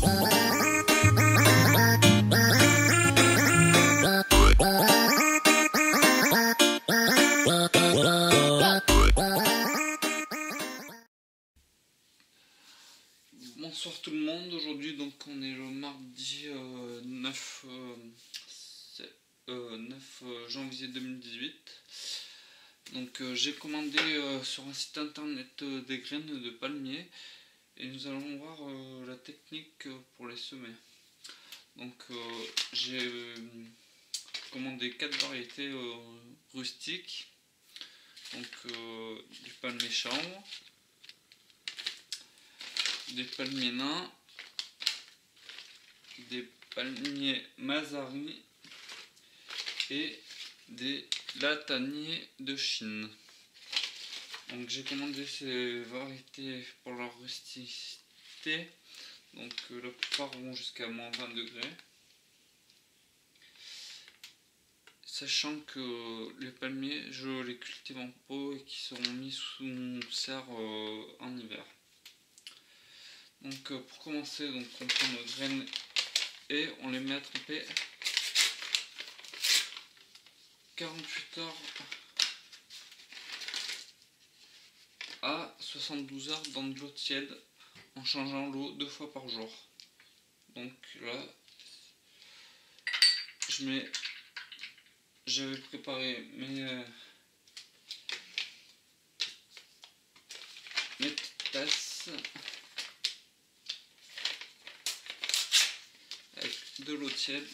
Bonsoir tout le monde, aujourd'hui donc on est le mardi 9 janvier 2018. Donc j'ai commandé sur un site internet des graines de palmier et nous allons voir la technique pour les semer. Donc j'ai commandé 4 variétés rustiques, donc du palmier chanvre, des palmiers nains, des palmiers mazari et des lataniers de Chine. Donc j'ai commandé ces variétés pour leur rusticité, donc la plupart vont jusqu'à moins 20 degrés. Sachant que les palmiers je les cultive en pot et qui seront mis sous serre en hiver. Donc pour commencer, donc on prend nos graines et on les met à tremper 48 heures à 72 heures dans de l'eau tiède en changeant l'eau 2 fois par jour. Donc là, j'avais préparé mes tasses avec de l'eau tiède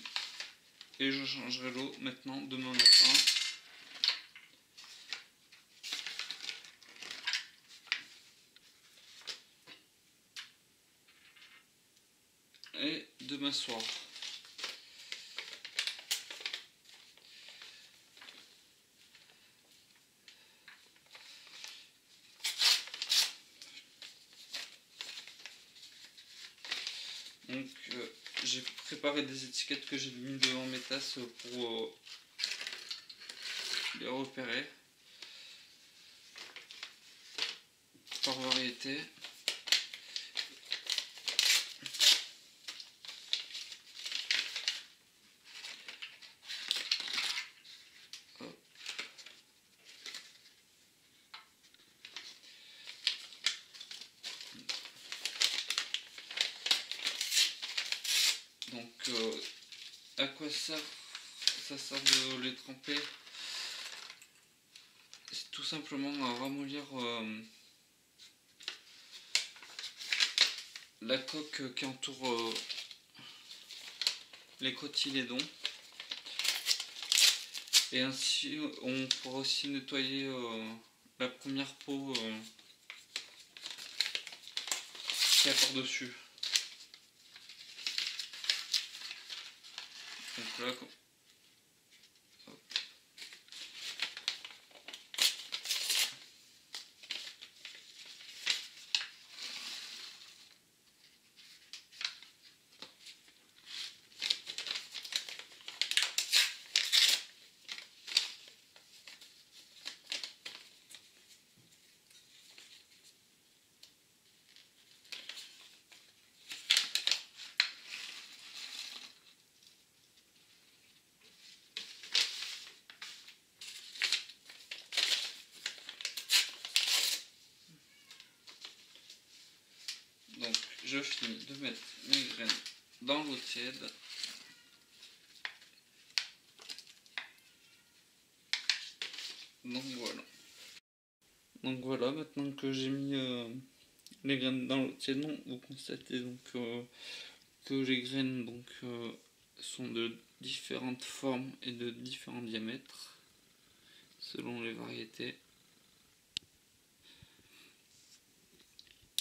et je changerai l'eau maintenant demain matin. Et demain soir. Donc j'ai préparé des étiquettes que j'ai mis devant mes tasses pour les repérer par variété. Donc à quoi ça sert de les tremper? C'est tout simplement à ramollir la coque qui entoure les cotylédons, et ainsi on pourra aussi nettoyer la première peau qui est par dessus. Donc là, je finis de mettre mes graines dans l'eau tiède. Donc voilà, maintenant que j'ai mis les graines dans l'eau tiède, vous constatez donc que les graines sont de différentes formes et de différents diamètres selon les variétés.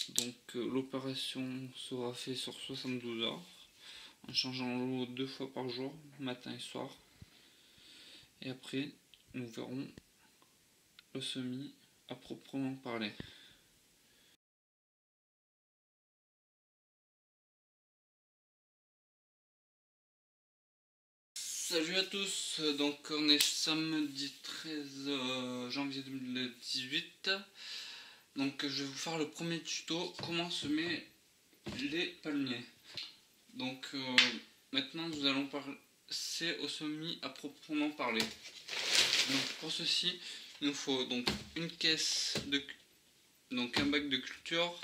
Donc l'opération sera faite sur 72 heures en changeant l'eau 2 fois par jour, matin et soir. Et après nous verrons le semis à proprement parler. Salut à tous, donc on est samedi 13 janvier 2018. Donc je vais vous faire le premier tuto, comment semer les palmiers. Donc maintenant nous allons passer au semis à proprement parler. Donc pour ceci, il nous faut donc une caisse de donc un bac de culture,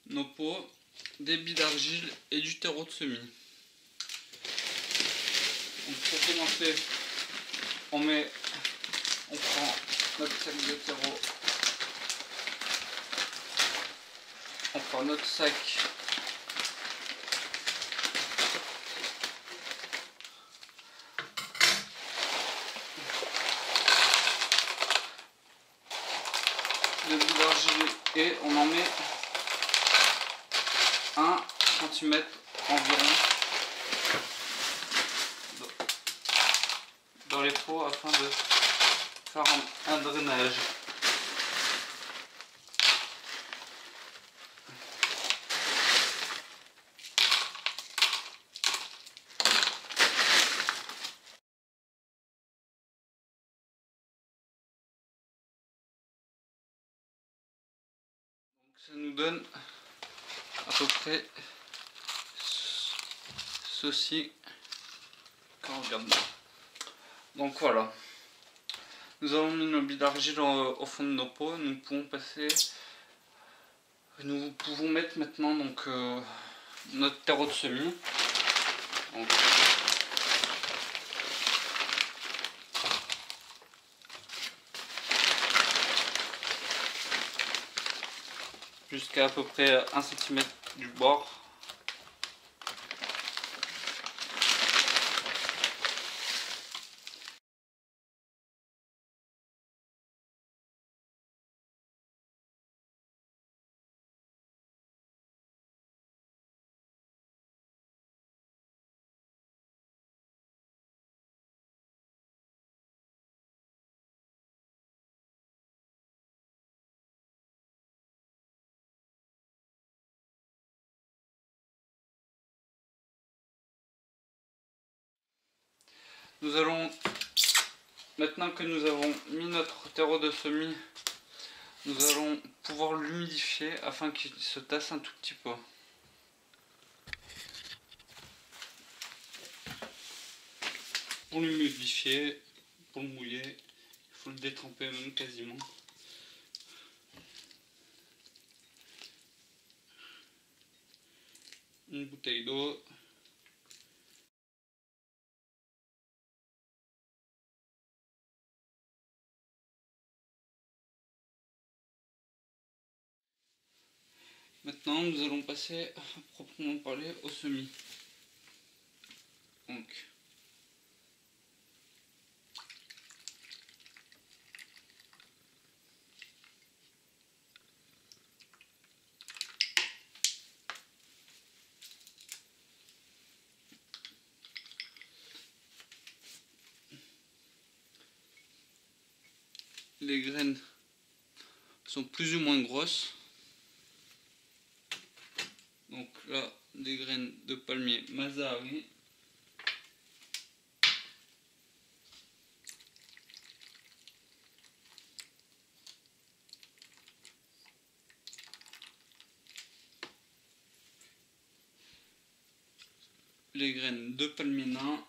nos pots, des billes d'argile et du terreau de semis. Donc pour commencer, on prend notre sac de terreau, on prend notre sac de billes d'argile et on en met 1 cm environ dans les pots afin de faire un drainage. Donc ça nous donne à peu près ceci quand on regarde. Donc voilà, nous avons mis nos billes d'argile au fond de nos pots. Nous pouvons mettre maintenant donc notre terreau de semis. Donc, jusqu'à peu près 1 cm du bord. Nous allons, maintenant que nous avons mis notre terreau de semis, nous allons pouvoir l'humidifier afin qu'il se tasse un tout petit peu. Pour l'humidifier, pour le mouiller, il faut le détremper même quasiment. Une bouteille d'eau. Maintenant, nous allons passer à proprement parler au semis. Donc, les graines sont plus ou moins grosses. Donc là, des graines de palmier Mazahari. Les graines de palmier nain.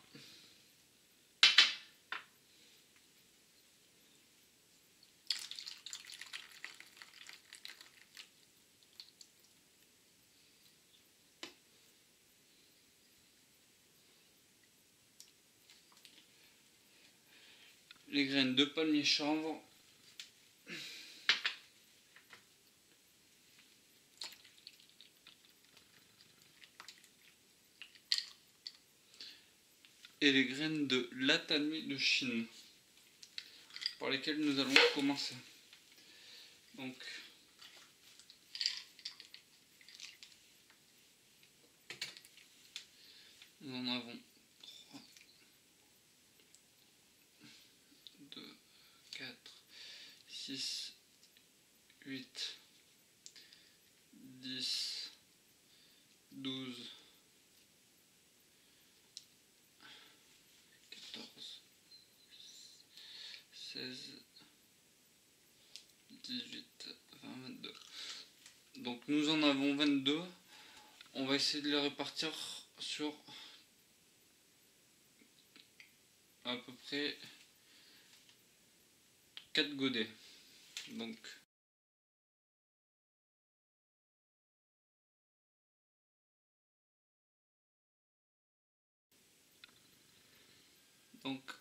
Les graines de palmier chanvre. Et les graines de latanie de Chine, par lesquelles nous allons commencer. Donc, nous en avons 3, 2, 4, 6, 8, 10, 12, 14, 16, 18, 20, 22. Donc nous en avons 22. On va essayer de les répartir sur à peu près 4 godets. Donc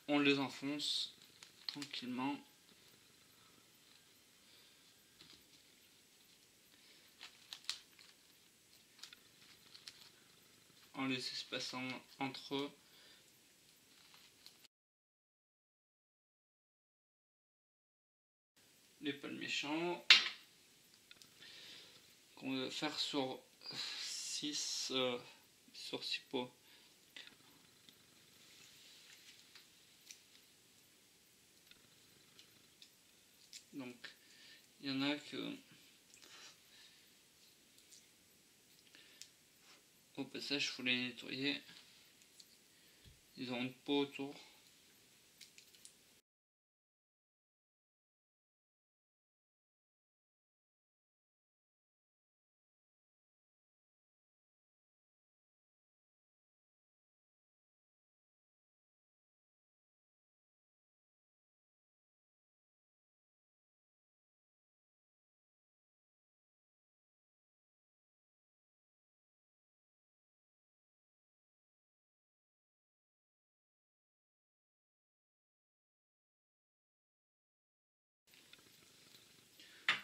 on les enfonce tranquillement. En les espaçant entre eux. Les palmiers champs qu'on va faire sur 6 pots. Donc il y en a que au passage il faut les nettoyer. Ils ont une peau autour.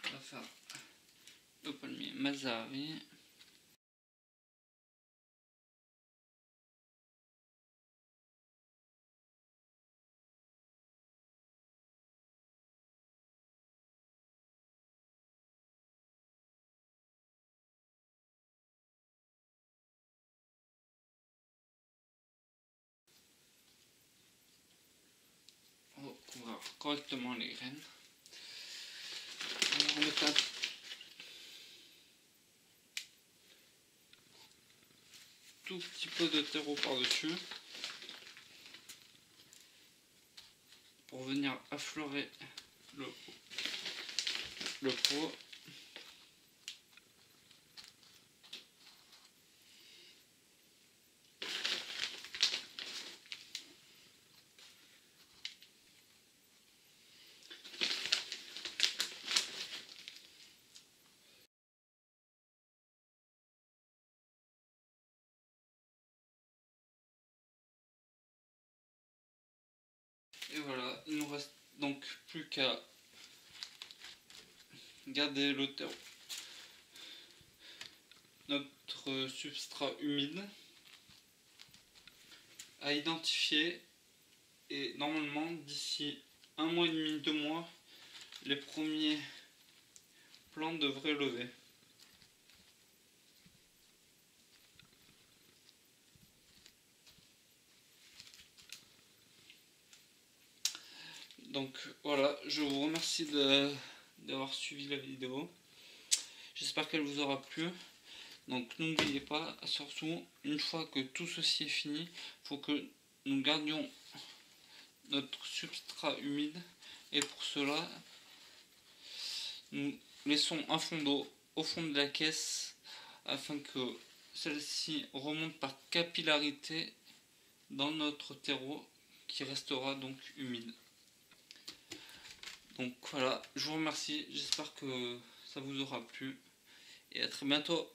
On va faire le palmier Mazari. On va couvrir correctement les graines. On va mettre un tout petit peu de terreau par-dessus pour venir affleurer le pot. Et voilà, il nous reste donc plus qu'à garder le terreau, notre substrat humide à identifier, et normalement d'ici 1 mois et demi, 2 mois, les premiers plants devraient lever. Donc voilà, je vous remercie d'avoir suivi la vidéo. J'espère qu'elle vous aura plu. Donc n'oubliez pas, surtout, une fois que tout ceci est fini, il faut que nous gardions notre substrat humide. Et pour cela, nous laissons un fond d'eau au fond de la caisse afin que celle-ci remonte par capillarité dans notre terreau qui restera donc humide. Donc voilà, je vous remercie, j'espère que ça vous aura plu et à très bientôt.